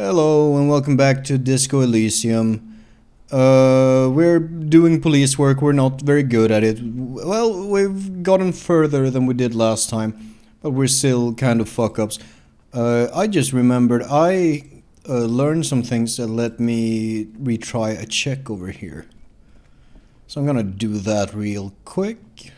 Hello and welcome back to Disco Elysium. We're doing police work, we're not very good at it. Well, we've gotten further than we did last time, but we're still kind of fuck-ups. I just remembered I learned some things that let me retry a check over here. So I'm gonna do that real quick.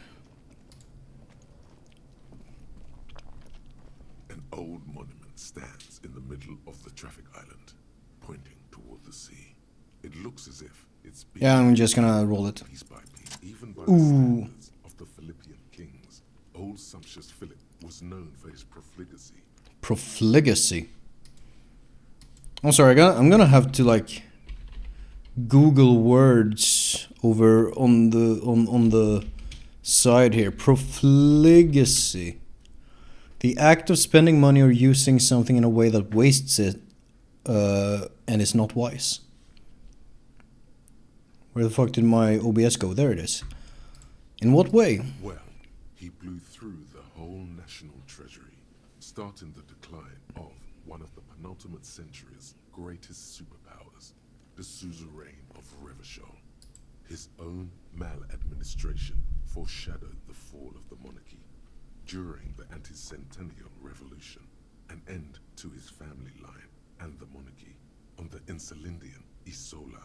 An old monument stands in the middle of the traffic island, pointing toward the sea. It looks as if it's been Yeah, I'm just gonna roll it. piece by piece, even by the standards of the Philippian kings. Old sumptuous Philip was known for his profligacy. Profligacy. I'm sorry, I'm gonna have to like Google words over on the side here. Profligacy. The act of spending money or using something in a way that wastes it and is not wise. Where the fuck did my OBS go? There it is. In what way? Well, he blew through the whole national treasury, starting the decline of one of the penultimate century's greatest superpowers, the suzerain of Revachol. His own maladministration foreshadowed the fall of the monarchy. During the anti-centennial revolution, an end to his family line and the monarchy on the Insulindian Isola.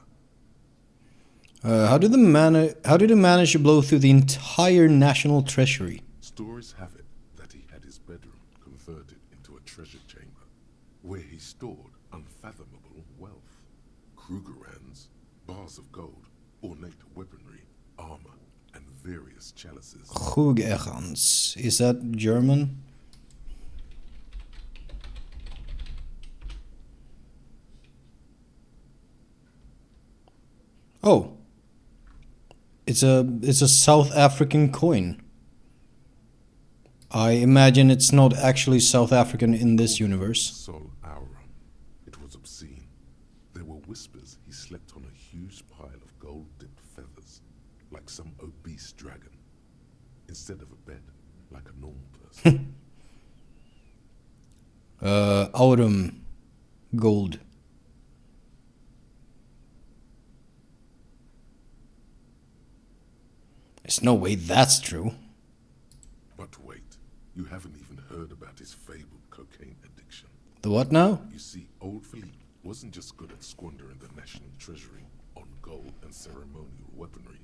How did he manage to blow through the entire national treasury? Stories have it that he had his bedroom converted into a treasure chamber, where he stored unfathomable wealth. Krugerrands, bars of gold, ornate weaponry, armor, and various chalices. Krugerrands. Is that German? Oh. It's a South African coin. I imagine it's not actually South African in this universe. Sol Auron. It was obscene. There were whispers he slept on a huge pile of gold-dipped feathers, like some obese dragon, instead of a bed, like a normal person. Aurum gold. There's no way that's true. But wait, you haven't even heard about his fabled cocaine addiction. The what now? You see, old Philippe wasn't just good at squandering the national treasury on gold and ceremonial weaponry.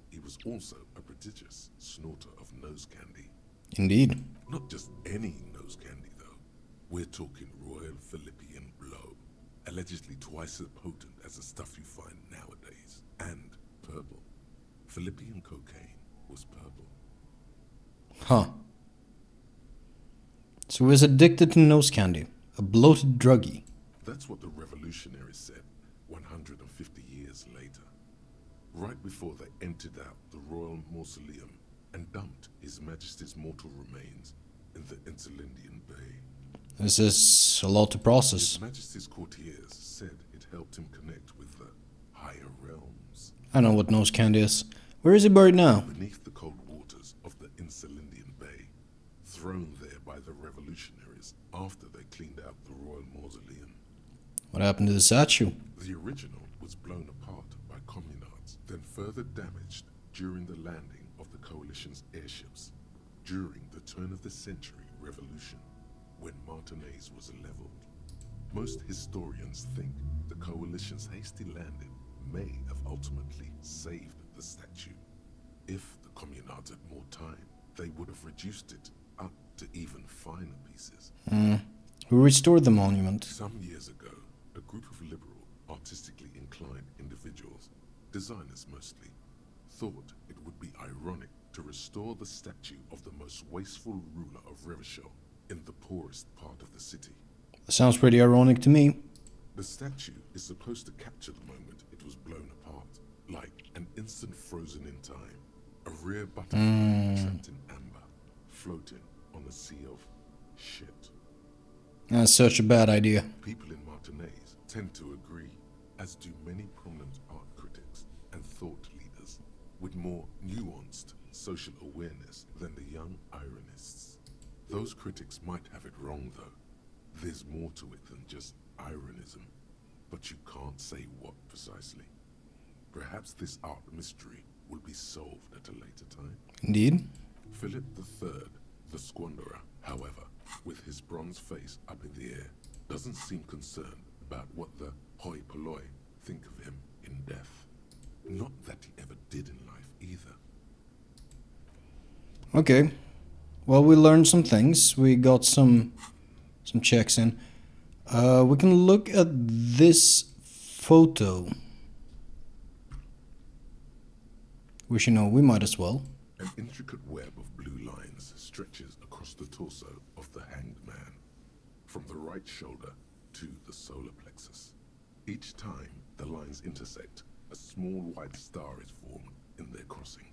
He was also a prodigious snorter of nose candy. Indeed. Not just any nose candy, though. We're talking Royal Philippian Blow, allegedly twice as potent as the stuff you find nowadays, and purple. Philippian cocaine was purple. Huh. So he was addicted to nose candy. A bloated druggie. That's what the revolutionaries said 150 years later. Right before they emptied out the royal mausoleum and dumped His Majesty's mortal remains in the Insulindian Bay. This is a lot to process. His Majesty's courtiers said it helped him connect with the higher realms. I know what nose candy is. Where is he buried now? Beneath the cold waters of the Insulindian Bay, thrown there by the revolutionaries after they cleaned out the royal mausoleum. What happened to the statue? The original was blown apart by communards, then further damaged during the landing of the coalition's airships during the turn-of-the-century revolution, when Martinez was leveled. Most historians think the coalition's hasty landing may have ultimately saved the statue. If the communards had more time, they would have reduced it up to even finer pieces. Who restored the monument? Some years ago, a group of liberal, artistically inclined individuals, designers mostly, thought it would be ironic to restore the statue of the most wasteful ruler of Revachol in the poorest part of the city. Sounds pretty ironic to me. The statue is supposed to capture the moment it was blown apart, like an instant frozen in time, a rare butterfly trapped in amber, floating on a sea of shit. That's such a bad idea. People in Martinez tend to agree, as do many prominent art critics and thought leaders, with more nuanced social awareness than the young ironists. Those critics might have it wrong, though. There's more to it than just ironism, but you can't say what precisely. Perhaps this art mystery will be solved at a later time. Indeed. Philip III, the Squanderer, however, with his bronze face up in the air, doesn't seem concerned about what the hoi polloi think of him in death. Not that he ever did in life either. Okay. Well, we learned some things. We got some checks in. We can look at this photo. Which, you know, we might as well. An intricate web of blue lines stretches across the torso of the hanged man, from the right shoulder to the solar plexus. Each time the lines intersect, a small white star is formed in their crossing.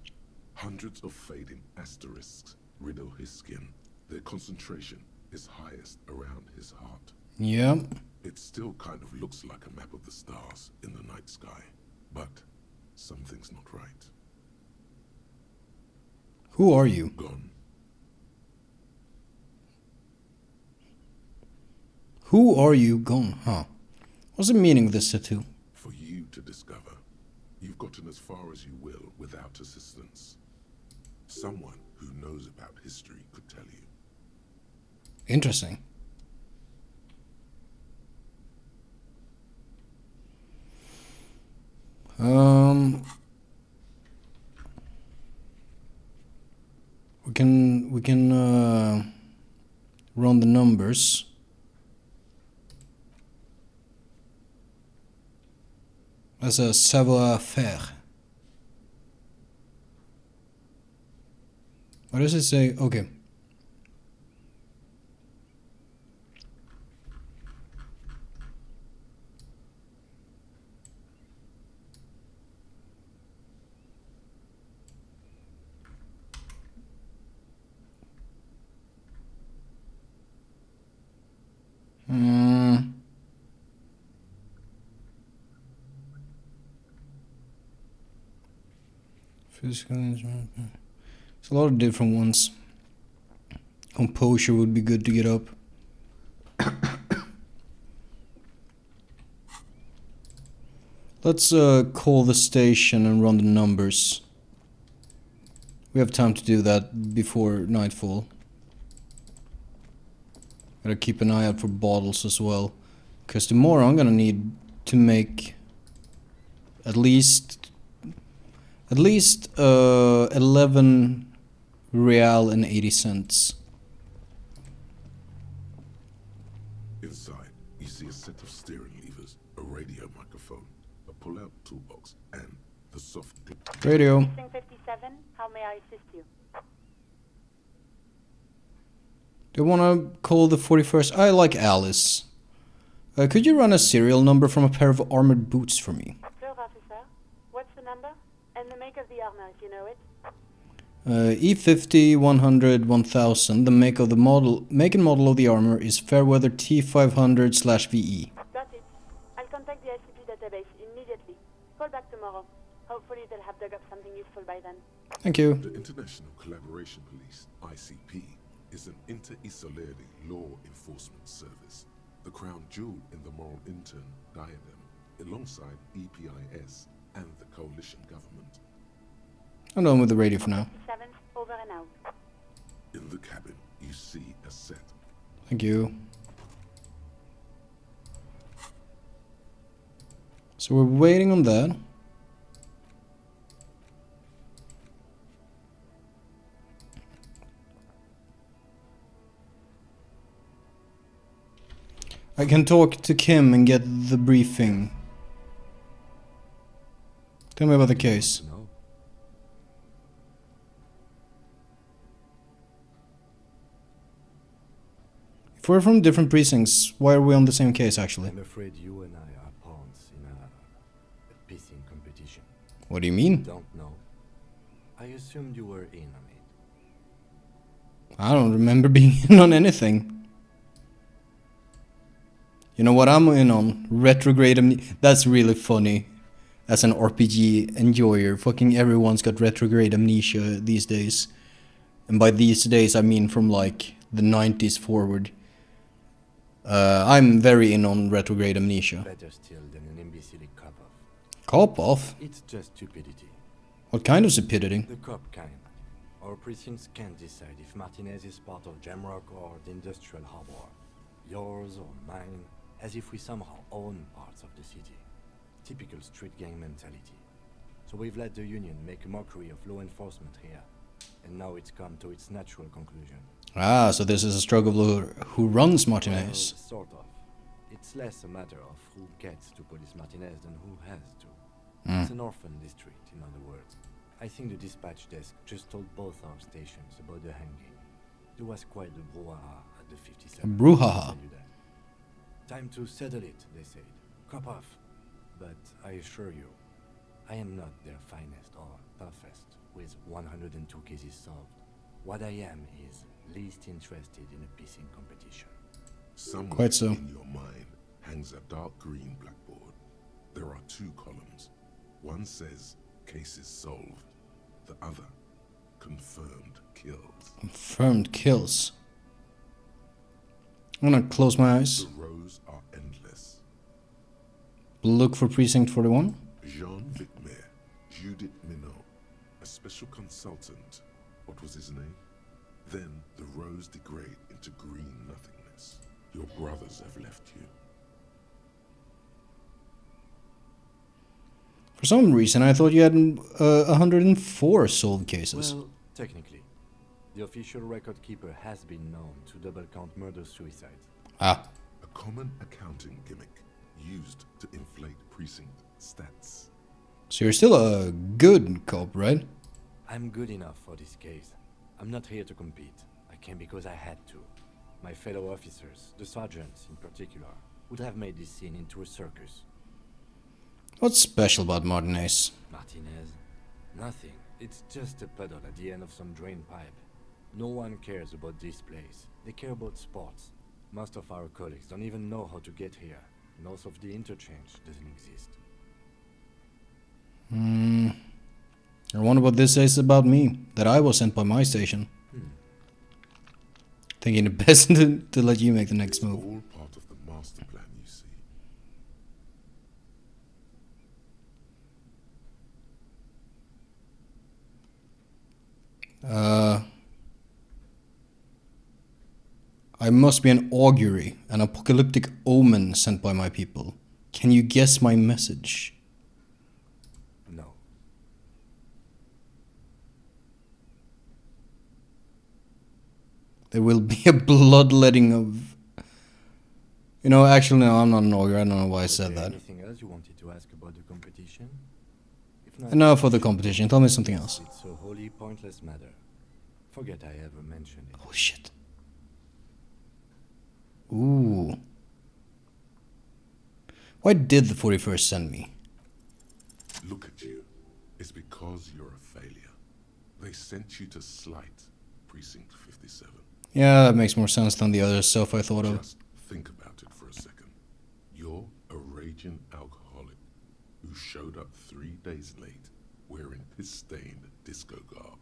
Hundreds of fading asterisks riddle his skin. Their concentration is highest around his heart. Yeah. It still kind of looks like a map of the stars in the night sky, but something's not right. Who are you? Gone. Who are you gone, huh? What's the meaning of this tattoo? For you to discover. You've gotten as far as you will without assistance. Someone who knows about history could tell you. Interesting. We can run the numbers. That's a savoir-faire. What does it say? Okay. Physical. It's a lot of different ones. Composure would be good to get up. Let's call the station and run the numbers. We have time to do that before nightfall. Gotta keep an eye out for bottles as well, because tomorrow I'm gonna need to make at least 11 real and 80 cents. Inside, you see a set of steering levers, a radio microphone, a pull-out toolbox, and the soft... Radio. 57, how may I assist you? Do you wanna call the 41st? I like Alice. Could you run a serial number from a pair of armored boots for me? Sure, officer. What's the number? And the make of the armor, if you know it. E50 100 1000. The make and model of the armor is Fairweather T500/VE. Got it. I'll contact the ICP database immediately. Call back tomorrow. Hopefully they'll have dug up something useful by then. Thank you. The International Collaboration Police, ICP, is an inter-Isolerde law enforcement service, the crown jewel in the moral intern diadem, alongside EPIS and the coalition government. I'm done with the radio for now. 7, over and out. In the cabin, you see a set. Thank you. So we're waiting on that. I can talk to Kim and get the briefing. Tell me about the case. No. If we're from different precincts, why are we on the same case actually? I'm afraid you and I are pawns in a pissing competition. What do you mean? Don't know. I assumed you were in on it. I don't remember being in on anything. You know what I'm in on? Retrograde Amnesia. That's really funny. As an RPG enjoyer, fucking everyone's got retrograde amnesia these days. And by these days I mean from like the 90s forward. I'm very in on retrograde Amnesia. Better still than an imbecile cop-off. Cop-off? It's just stupidity. What kind of stupidity? The cop kind. Our precincts can't decide if Martinez is part of Jamrock or the Industrial Harbor. Yours or mine, as if we somehow own parts of the city. Typical street gang mentality. So we've let the Union make a mockery of law enforcement here. And now it's come to its natural conclusion. Ah, so this is a struggle who runs Martinez. Well, sort of. It's less a matter of who gets to police Martinez than who has to. It's an orphan district, in other words. I think the dispatch desk just told both our stations about the hanging. There was quite the brouhaha at the 57. Brouhaha? I'll tell you that. Time to settle it, they said. Cop off. But I assure you, I am not their finest or toughest with 102 cases solved. What I am is least interested in a piecing competition. Somewhere Quite so. in your mind hangs a dark green blackboard. There are 2 columns. One says cases solved. The other, confirmed kills. Confirmed kills. I'm gonna close my eyes. The rows are endless. Look for precinct 41. Jean Vicmer, Judith Minot, a special consultant. What was his name? Then the rows degrade into green nothingness. Your brothers have left you. For some reason, I thought you had 104 solved cases. Well, technically, the official record keeper has been known to double count murder-suicides. Ah, A common accounting gimmick used to inflate precinct stats. so you're still a good cop, right? I'm good enough for this case. I'm not here to compete. I came because I had to. My fellow officers, the sergeants in particular, would have made this scene into a circus. What's special about Martinez? Martinez? Nothing. It's just a puddle at the end of some drain pipe. No one cares about this place. They care about sports. Most of our colleagues don't even know how to get here. North of the interchange doesn't exist. I wonder what this says about me, that I was sent by my station. Thinking the best to let you make the next It's move. all part of the master plan, you see. I must be an augury, an apocalyptic omen sent by my people. Can you guess my message? No. There will be a bloodletting of... You know, actually, no, I'm not an augury. I don't know why I Was said there that. anything else you wanted to ask about the competition? If not, Enough for the competition. Tell me something else. it's a wholly pointless matter. Forget I ever mentioned it. Oh, shit. Ooh. Why did the 41st send me? Look at you. It's because you're a failure. They sent you to slight Precinct 57. Yeah, that makes more sense than the other stuff I thought of. Just think about it for a second. You're a raging alcoholic who showed up 3 days late wearing piss-stained disco garb.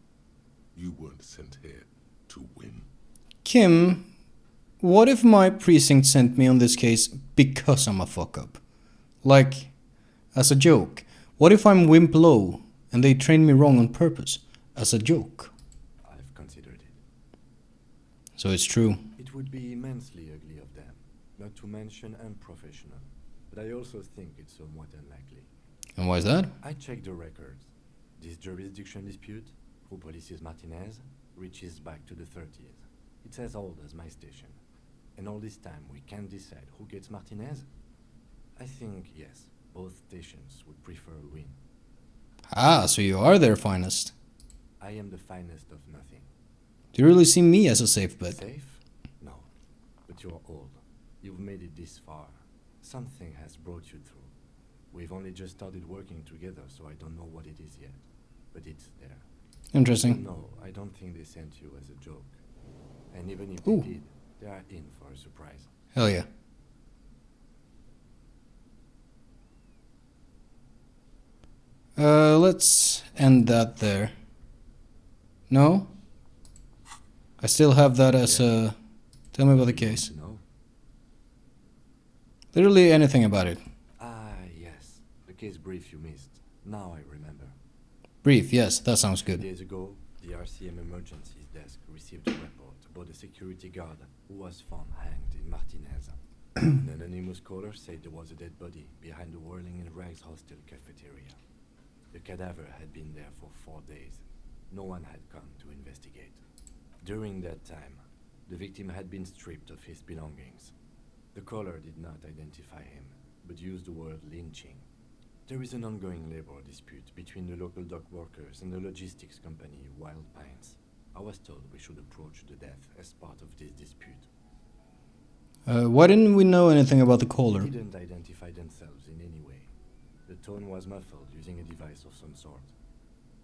You weren't sent here to win. Kim, what if my precinct sent me on this case because I'm a fuck-up? Like, as a joke. What if I'm wimp low and they train me wrong on purpose? As a joke. I've considered it. So it's true. It would be immensely ugly of them, not to mention unprofessional. But I also think it's somewhat unlikely. And why is that? I checked the records. This jurisdiction dispute, who polices Martinez, reaches back to the 30s. It's as old as my station. And all this time we can't decide who gets Martinez? I think, yes, both stations would prefer a win. Ah, so you are their finest. I am the finest of nothing. Do you really see me as a safe bet? Safe? No. But you're old. You've made it this far. Something has brought you through. We've only just started working together, so I don't know what it is yet. But it's there. Interesting. No, I don't think they sent you as a joke. And even if Ooh. they did, they are in for a surprise. Hell yeah. Let's end that there. No? I still have that as a... Tell me about the case. No. Literally anything about it. Ah, yes. The case brief you missed. Now I remember. Brief, yes, that sounds good. Days ago, the RCM emergencies desk received a report about a security guard who was found hanged in Martinez. An anonymous caller said there was a dead body behind the Whirling in Rags hostel cafeteria. The cadaver had been there for 4 days. No one had come to investigate. During that time, the victim had been stripped of his belongings. The caller did not identify him, but used the word lynching. There is an ongoing labor dispute between the local dock workers and the logistics company Wild Pines. I was told we should approach the death as part of this dispute. Why didn't we know anything about the caller? They didn't identify themselves in any way. The tone was muffled using a device of some sort.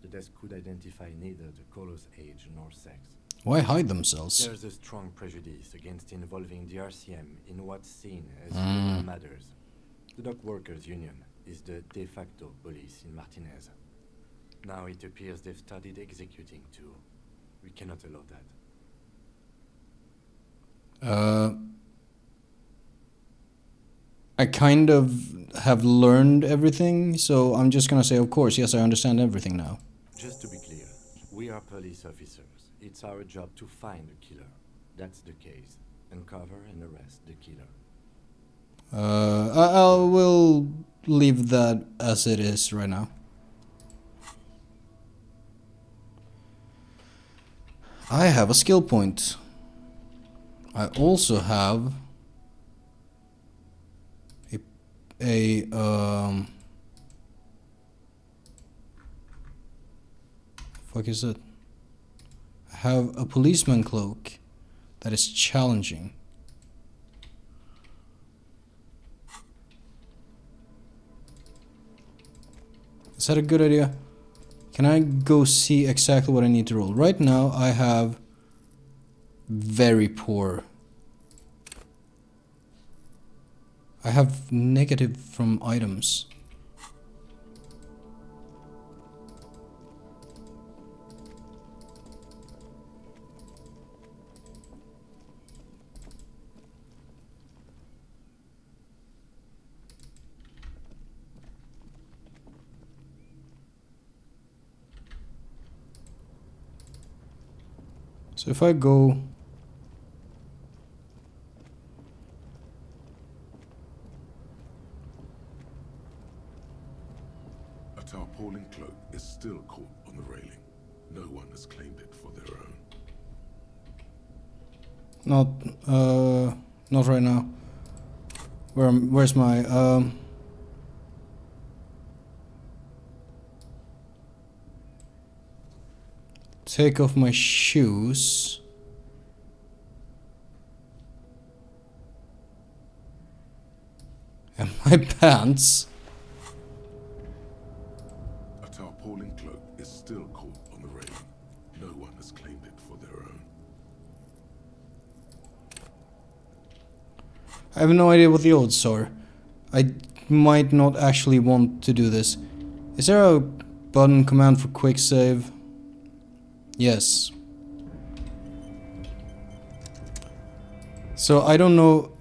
The desk could identify neither the caller's age nor sex. Why hide themselves? There's a strong prejudice against involving the RCM in what's seen as criminal matters. The dock workers' union is the de facto police in Martinez. Now it appears they've started executing too. We cannot allow that. I kind of have learned everything, so I'm just gonna say, of course, yes, I understand everything now. Just to be clear, we are police officers. It's our job to find the killer. That's the case. Uncover and arrest the killer. I will leave that as it is right now. I have a skill point. I also have fuck is it? I have a policeman cloak that is challenging. Is that a good idea? Can I go see exactly what I need to roll? Right now I have very poor. I have negative from items. So if I go A tarpaulin cloak is still caught on the railing. No one has claimed it for their own. not right now. Where's my take off my shoes. And my pants. A tarpaulin cloak is still caught on the railing. No one has claimed it for their own. I have no idea what the odds are. I might not actually want to do this. Is there a button command for quick save? Yes. So I don't know.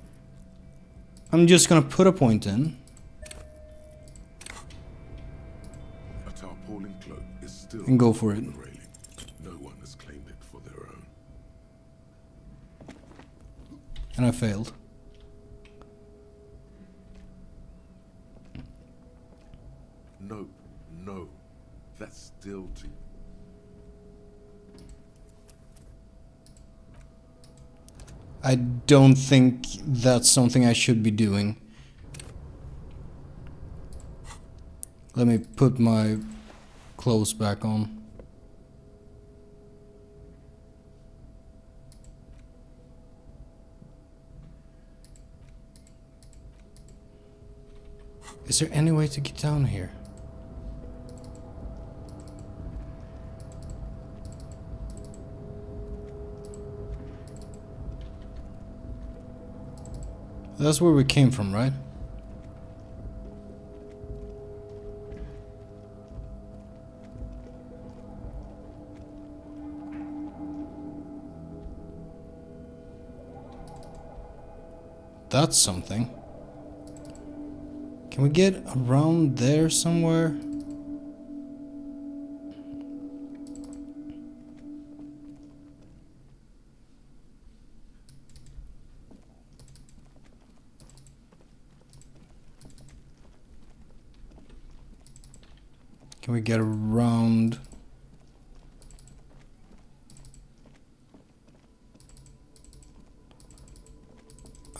I'm just gonna put a point in. A tarpaulin cloak is still And go caught for on it. the railing. No one has claimed it for their own. And I failed. No, no. That's still too... I don't think that's something I should be doing. Let me put my clothes back on. Is there any way to get down here? That's where we came from, right? That's something. Can we get around there somewhere? Can we get around?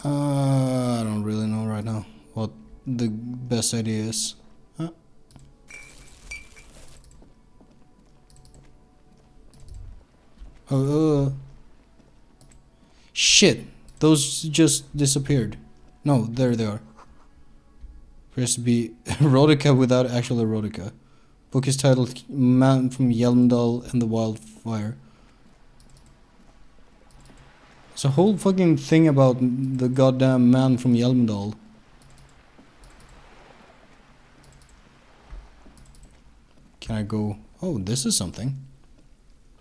I don't really know right now what the best idea is. Huh? Shit! Those just disappeared. No, there they are. Appears to be erotica without actual erotica. Book is titled Man from Yelmdal and the Wildfire. It's a whole fucking thing about the goddamn man from Yelmdal. Can I go? Oh, this is something.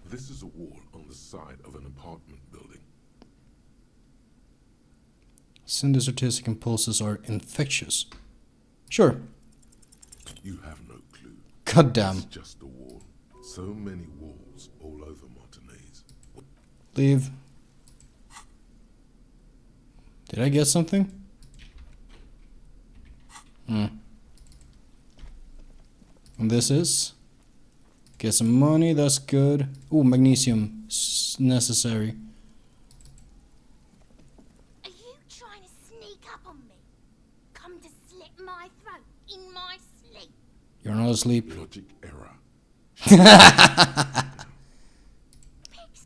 This is a wall on the side of an apartment building. Cinder's artistic impulses are infectious. Sure. You have no clue. Goddamn. It's just a wall. So many walls all over Martinez. Leave. Did I get something? And this is? Get some money, that's good. Ooh, magnesium. Necessary. Are you trying to sneak up on me? Come to slit my throat in my sleep? You're not asleep. Logic error. Pigs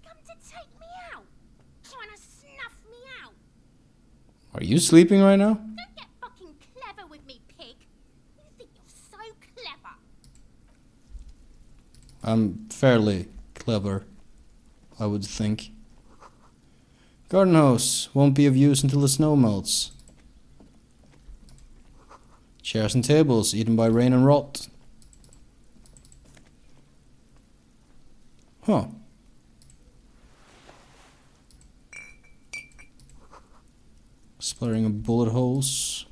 come to take me out. Trying to snuff me out. Are you sleeping right now? Don't get fucking clever with me, pig. You think you're so clever. I'm fairly clever, I would think. Garden hose won't be of use until the snow melts. Chairs and tables eaten by rain and rot. Huh. Splattering of bullet holes.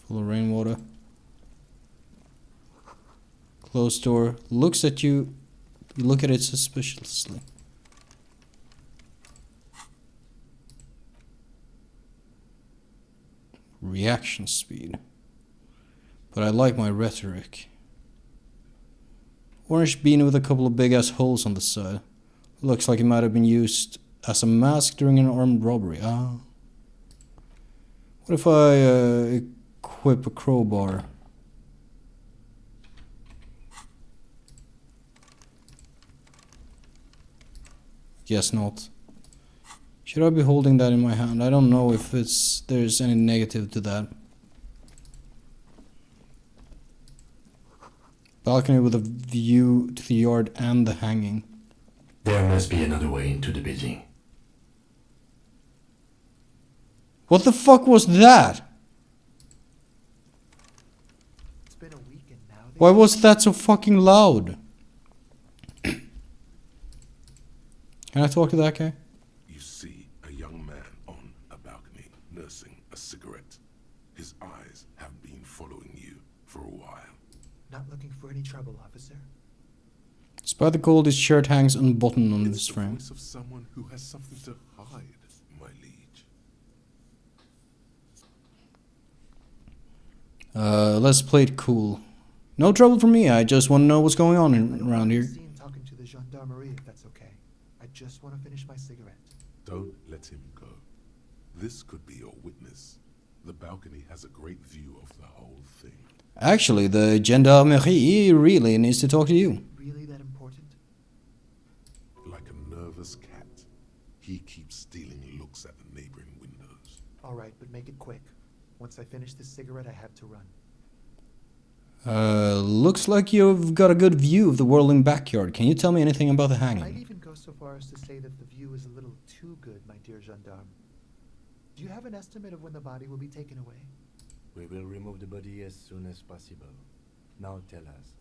Full of rainwater. Closed door. Looks at you. You look at it suspiciously. Reaction speed. But I like my rhetoric. Orange bean with a couple of big ass holes on the side. Looks like it might have been used as a mask during an armed robbery. Ah. What if I equip a crowbar? Guess not. Should I be holding that in my hand? I don't know if there's any negative to that. Balcony with a view to the yard and the hanging. There must be another way into the building. What the fuck was that? It's been a weekend now. Why was that so fucking loud? Can I talk to that guy? You see a young man on a balcony nursing a cigarette. His eyes have been following you for a while. Not looking for any trouble, officer. Despite the cold, his shirt hangs unbuttoned on It's his the frame. voice of someone who has something to hide, my liege. Let's play it cool. No trouble for me, I just want to know what's going on around here. Seen talking to the gendarmerie, if that's okay. I just want to finish my cigarette. Don't let him go. This could be your witness. The balcony has a great view of the whole thing. Actually, the gendarmerie really needs to talk to you. Really that important? Like a nervous cat, he keeps stealing looks at the neighboring windows. All right, but make it quick. Once I finish this cigarette, I have to run. Looks like you've got a good view of the whirling backyard. Can you tell me anything about the I'd hanging? even go so far as to say that the view is a little too good, my dear gendarme. Do you have an estimate of when the body will be taken away? We will remove the body as soon as possible. Now tell us,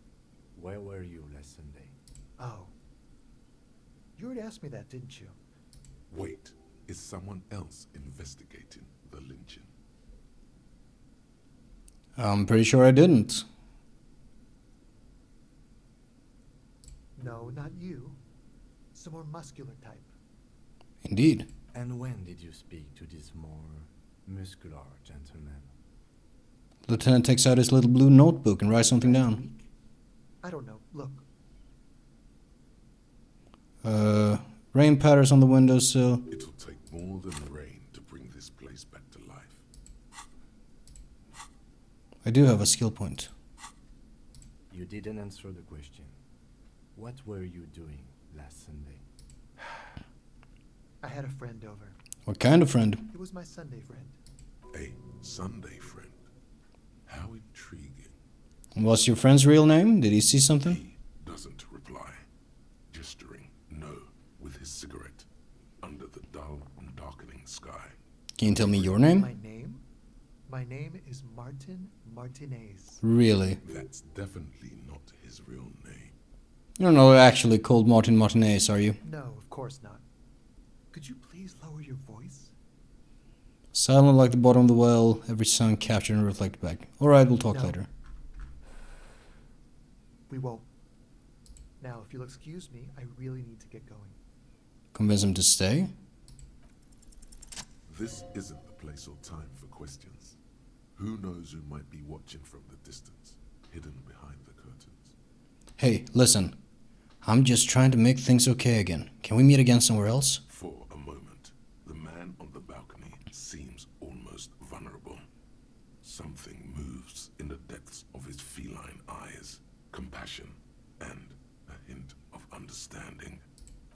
where were you last Sunday? Oh. You already asked me that, didn't you? Wait, is someone else investigating the lynching? I'm pretty sure I didn't. No, not you. Some more muscular type. Indeed. And when did you speak to this more muscular gentleman? Lieutenant takes out his little blue notebook and writes something Last down. week? I don't know. Look. Rain patters on the windowsill. It'll take more than rain to bring this place back to life. I do have a skill point. You didn't answer the question. What were you doing last Sunday? I had a friend over. What kind of friend? It was my Sunday friend. A Sunday friend. How intriguing. What's your friend's real name? Did he see something? He doesn't reply, gesturing no with his cigarette under the dull and darkening sky. Can you tell me your name? My name? My name is Martin Martinez. Really? That's definitely not his real name. You're not actually called Martin Martinez, are you? No, of course not. Could you please lower your voice? Silent like the bottom of the well, every sound captured and reflected back. Alright, we'll talk No. later. We won't. Now, if you'll excuse me, I really need to get going. Convince him to stay? This isn't the place or time for questions. Who knows who might be watching from the distance, hidden behind the curtains. Hey, listen. I'm just trying to make things okay again. Can we meet again somewhere else? For a moment, the man on the balcony seems almost vulnerable. Something moves in the depths of his feline eyes. Compassion and a hint of understanding.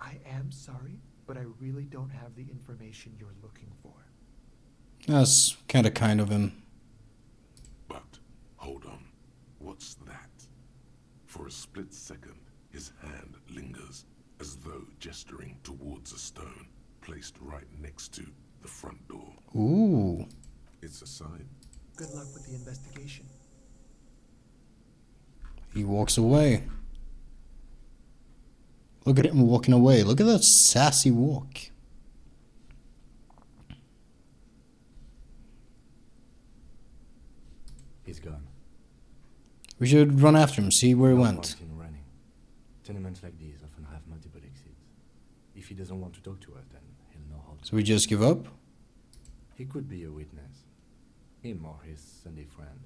I am sorry, but I really don't have the information you're looking for. That's kinda kind of him. But, hold on, what's that? For a split second, his hand lingers, as though gesturing towards a stone placed right next to the front door. Ooh. It's a sign. Good luck with the investigation. He walks away. Look at him walking away. Look at that sassy walk. He's gone. We should run after him, see where he No went. point in running. Tenements like these often have multiple exits. If he doesn't want to talk to us, then he'll know how to. So we just give up? He could be a witness. Him or his Sunday friend.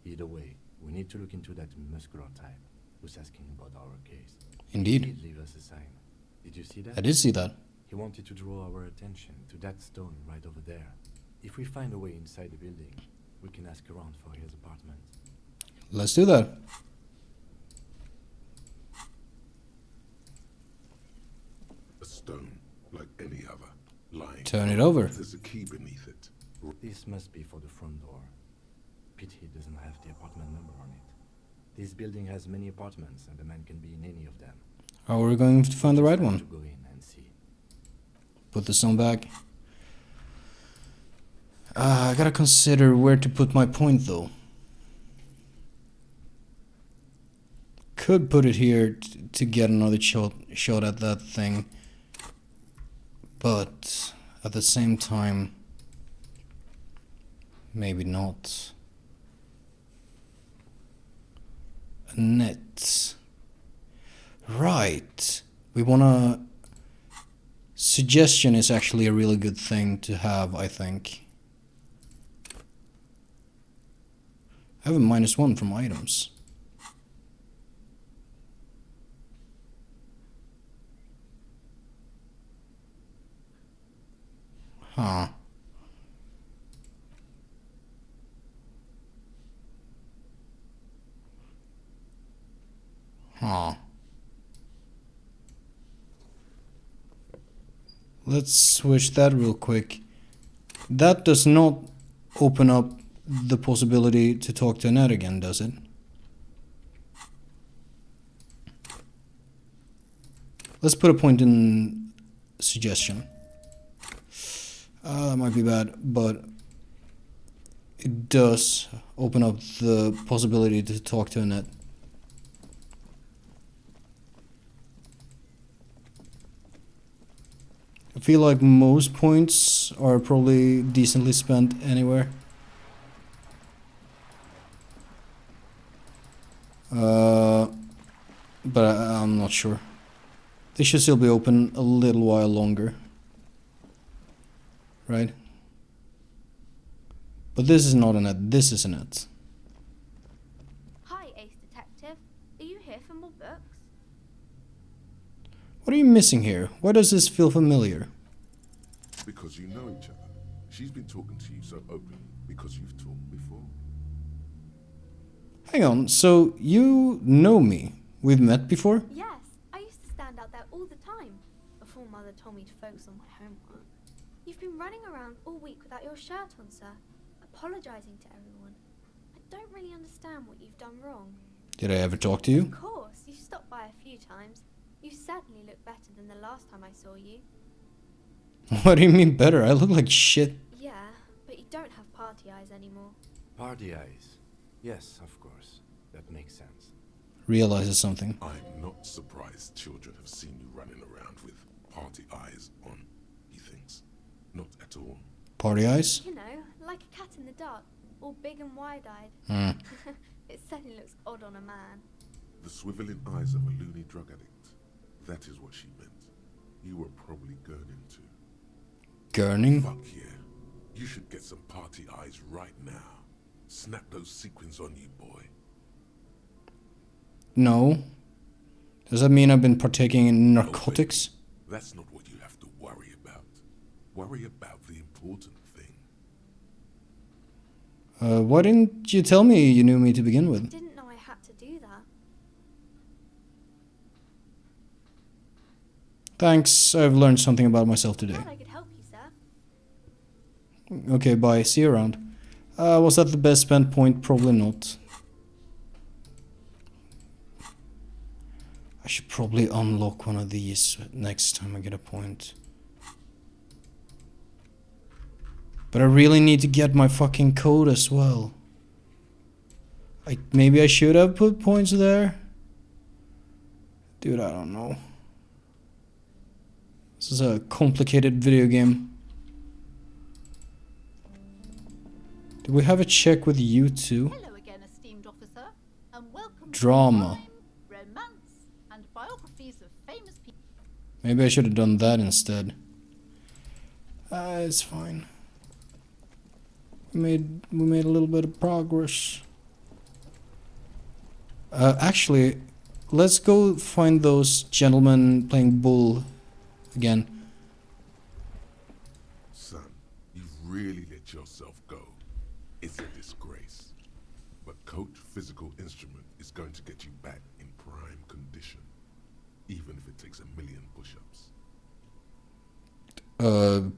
Either way, we need to look into that muscular type who's asking about our case. He Indeed. did leave us a sign. Did you see that? I did see that. He wanted to draw our attention to that stone right over there. If we find a way inside the building, we can ask around for his apartment. Let's do that. A stone, like any other, lying. Turn it over. There's a key beneath it. This must be for the front door. Pity he doesn't have the apartment number on it. This building has many apartments, and the man can be in any of them. How are we going to find the right Just have one? to go in and see. Put the stone back. I gotta consider where to put my point though. Could put it here to get another shot at that thing. But at the same time, maybe not. A net. Right. We wanna... Suggestion is actually a really good thing to have, I think. I have a -1 from items. Huh. Huh. Let's switch that real quick. That does not open up the possibility to talk to Annette again, does it? Let's put a point in suggestion. That might be bad, but it does open up the possibility to talk to Annette. I feel like most points are probably decently spent anywhere. But I'm not sure. They should still be open a little while longer. Right? But this is not a net, this is a net. Hi, Ace Detective. Are you here for more books? What are you missing here? Why does this feel familiar? Because you know each other. She's been talking to you so openly because you've talked before. Hang on, so you know me? We've met before? Yes, I used to stand out there all the time before Mother told me to focus on my homework. You've been running around all week without your shirt on, sir, apologizing to everyone. I don't really understand what you've done wrong. Did I ever talk to you? Of course, you've stopped by a few times. You certainly look better than the last time I saw you. What do you mean better? I look like shit. Yeah, but you don't have party eyes anymore. Party eyes. Yes, of course. That makes sense. Realizes something. I'm not surprised children have seen you running around with party eyes on, he thinks. Not at all. Party eyes? You know, like a cat in the dark, all big and wide-eyed. It certainly looks odd on a man. The swiveling eyes of a loony drug addict. That is what she meant. You were probably gurning too. Gurning? Fuck yeah. You should get some party eyes right now. Snap those sequins on you, boy. No. Does that mean I've been partaking in narcotics? That's not what you have to worry about. Worry about the important thing. Why didn't you tell me you knew me to begin with? Didn't know I had to do that. Thanks, I've learned something about myself today. Glad I could help you, sir. Okay, bye, see you around. Was that the best spent point? Probably not. I should probably unlock one of these next time I get a point. But I really need to get my fucking code as well. Maybe I should have put points there? Dude, I don't know. This is a complicated video game. Do we have a check with you too? Hello again, esteemed officer, and welcome Drama. to crime, romance, and biographies of famous people. Maybe I should have done that instead. It's fine. We made a little bit of progress. Actually, let's go find those gentlemen playing bull again. Son, you've really let yourself go. It's a disgrace. But Coach Physical Instrument is going to get you back in prime condition. Even if it takes 1,000,000 push-ups.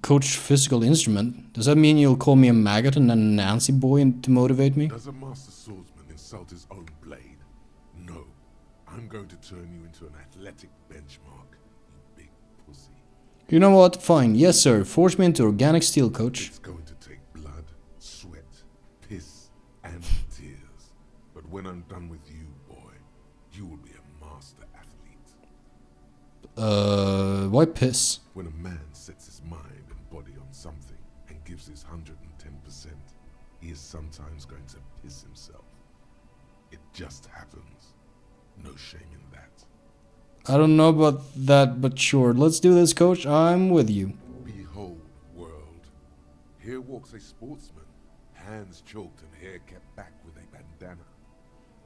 Coach Physical Instrument? Does that mean you'll call me a maggot and a Nancy boy to motivate me? Does a master swordsman insult his own blade? No. I'm going to turn you into an athletic benchmark, you big pussy. You know what? Fine. Yes, sir. Force me into organic steel, coach. It's going to take blood, sweat, piss, and tears. But when I'm done with you, boy, you will be a master athlete. Why piss? When a man sets his mind and body on something and gives his 110%, he is sometimes going to piss himself. It just happens. No shame in that. I don't know about that, but sure. Let's do this, coach. I'm with you. Behold, world. Here walks a sportsman, hands choked and hair kept back with a bandana.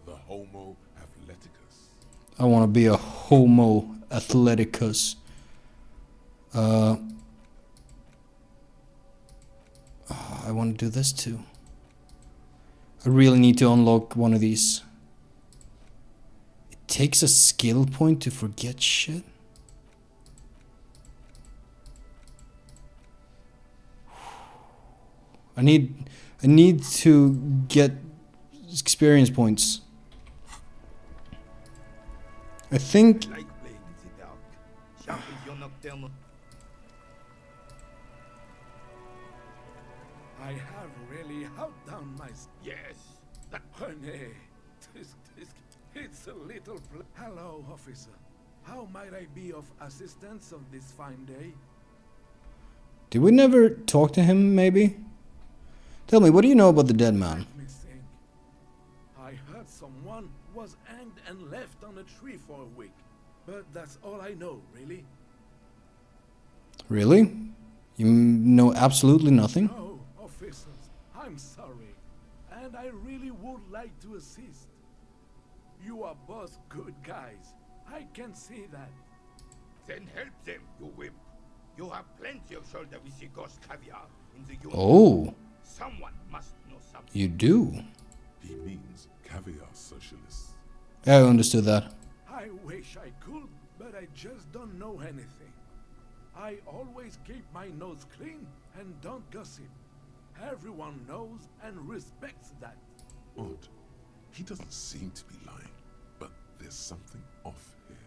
The Homo athleticus. I want to be a Homo athleticus. I want to do this too. I really need to unlock one of these. It takes a skill point to forget shit. I need to get experience points. I think Like playing in the dark. Sharp is your nocturnal. I have really outdone myself. Yes. Honey, it's a little... Hello, officer. How might I be of assistance on this fine day? did we never talk to him, maybe? Tell me, what do you know about the dead man? Let me think. I I heard someone was hanged and left on a tree for a week. But that's all I know, really. Really? You know absolutely nothing? No, officers, I'm sorry. And I really would like to assist. You are both good guys. I can see that. Then help them, you wimp. You have plenty of shoulder with the ghost caviar in the union. Oh, Someone must know something. you do? He means caviar socialists. Yeah, I understood that. I wish I could, but I just don't know anything. I always keep my nose clean and don't gossip. Everyone knows and respects that. Odd. He doesn't seem to be lying, but there's something off here.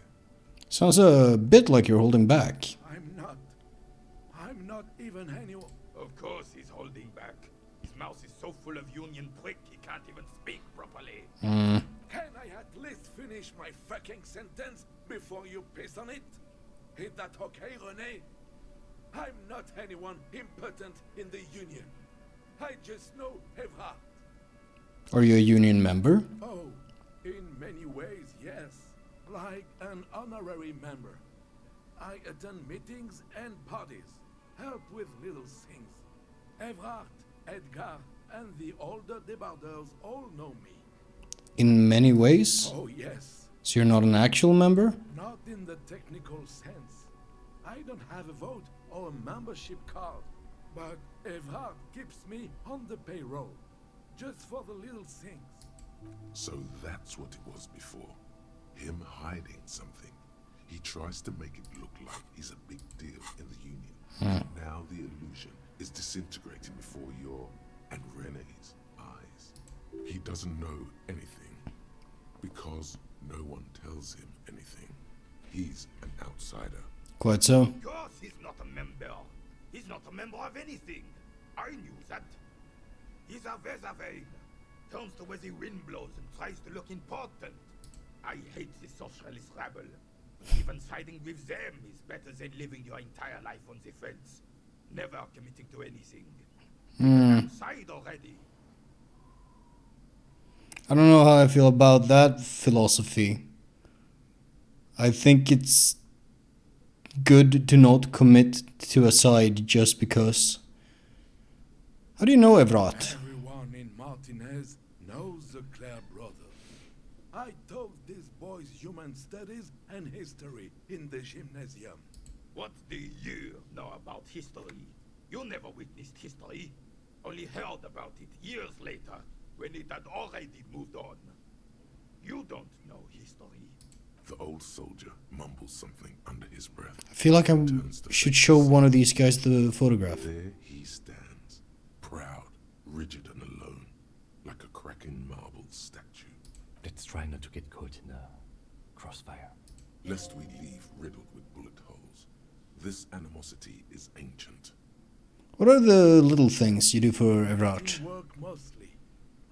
Sounds a bit like you're holding back. I'm not even anyone. Of course he's holding back. His mouth is so full of union prick he can't even speak properly. Can I at least finish my fucking sentence before you piss on it? Is that okay, René? I'm not anyone impotent in the union. I just know Evrard. Are you a union member? Oh, in many ways, yes. Like an honorary member. I attend meetings and parties, help with little things. Evrard, Edgar, and the older debarders all know me. In many ways? Oh, yes. So you're not an actual member? Not in the technical sense. I don't have a vote or a membership card, but Evrard keeps me on the payroll, just for the little things. So that's what it was before. Him hiding something. He tries to make it look like he's a big deal in the union. And now the illusion is disintegrating before your and Rene's eyes. He doesn't know anything because no one tells him anything. He's an outsider. Quite so. Of course he's not a member. He's not a member of anything. I knew that. He's a Weservein. Turns to where the wind blows and tries to look important. I hate the socialist rabble. Even siding with them is better than living your entire life on the fence. Never committing to anything. Side already. I don't know how I feel about that philosophy. I think it's good to not commit to a side just because. How do you know Evrard? Everyone in Martinez knows the Clare brothers. I taught these boys human studies and history in the gymnasium. What do you know about history? You never witnessed history. Only heard about it years later, when it had already moved on. You don't know history. The old soldier mumbles something under his breath. I feel like I should show one of these guys the photograph. There he stands, proud, rigid and alone, like a cracking marble statue. Let's try not to get caught in the crossfire. Lest we leave riddled with bullet holes. This animosity is ancient. What are the little things you do for Evrard? He work mostly.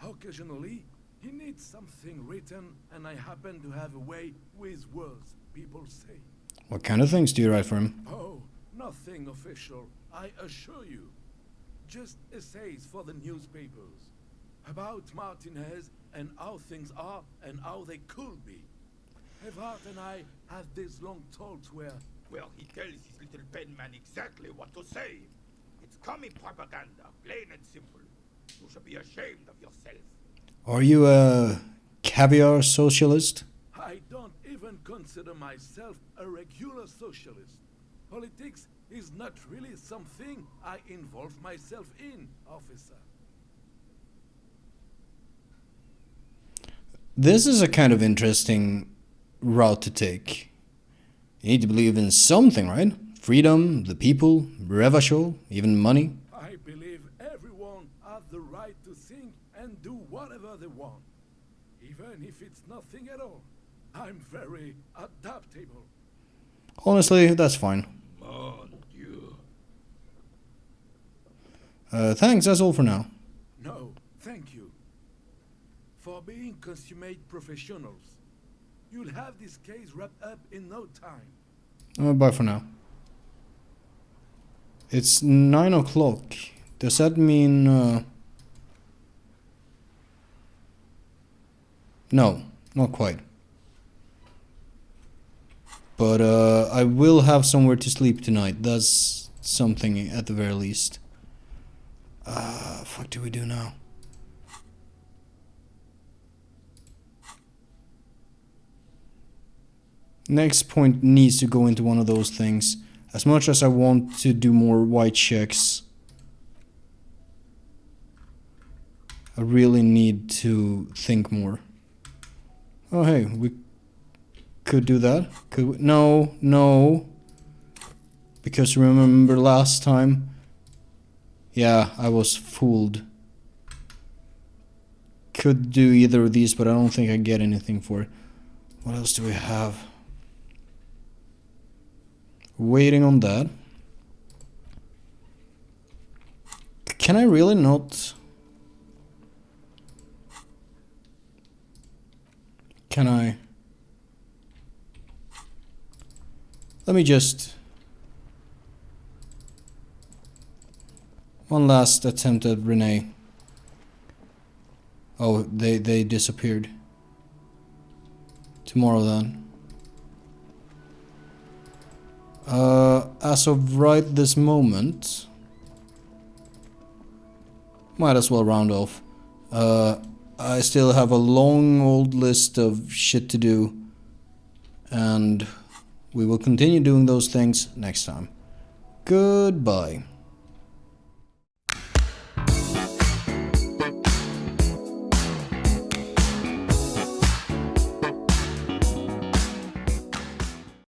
Occasionally, he needs something written, and I happen to have a way with words, people say. What kind of things do you write for him? Oh, nothing official, I assure you. Just essays for the newspapers. About Martinez and how things are and how they could be. Evrard and I had these long talks where... Well, he tells his little pen man exactly what to say. It's commie propaganda, plain and simple. You should be ashamed of yourself. Are you a caviar socialist? I don't even consider myself a regular socialist. Politics is not really something I involve myself in, officer. This is a kind of interesting route to take. You need to believe in something, right? Freedom, the people, Revachol, even money. I believe everyone has the right to think and do whatever they want, even if it's nothing at all. I'm very adaptable. Honestly, that's fine. Mon Dieu. Thanks, that's all for now. No, thank you. For being consummate professionals. You'll have this case wrapped up in no time. Bye for now. It's 9 o'clock. Does that mean... No, not quite. But I will have somewhere to sleep tonight. That's something at the very least. What do we do now? Next point needs to go into one of those things. As much as I want to do more white checks, I really need to think more. Oh hey, we could do that. Could we? No, no. Because remember last time? Yeah, I was fooled. Could do either of these, but I don't think I get anything for it. What else do we have? Waiting on that. Can I really not? Can I? Let me just... One last attempt at Renee. Oh, they disappeared. Tomorrow then. As of right this moment, might as well round off. I still have a long old list of shit to do, and we will continue doing those things next time. Goodbye.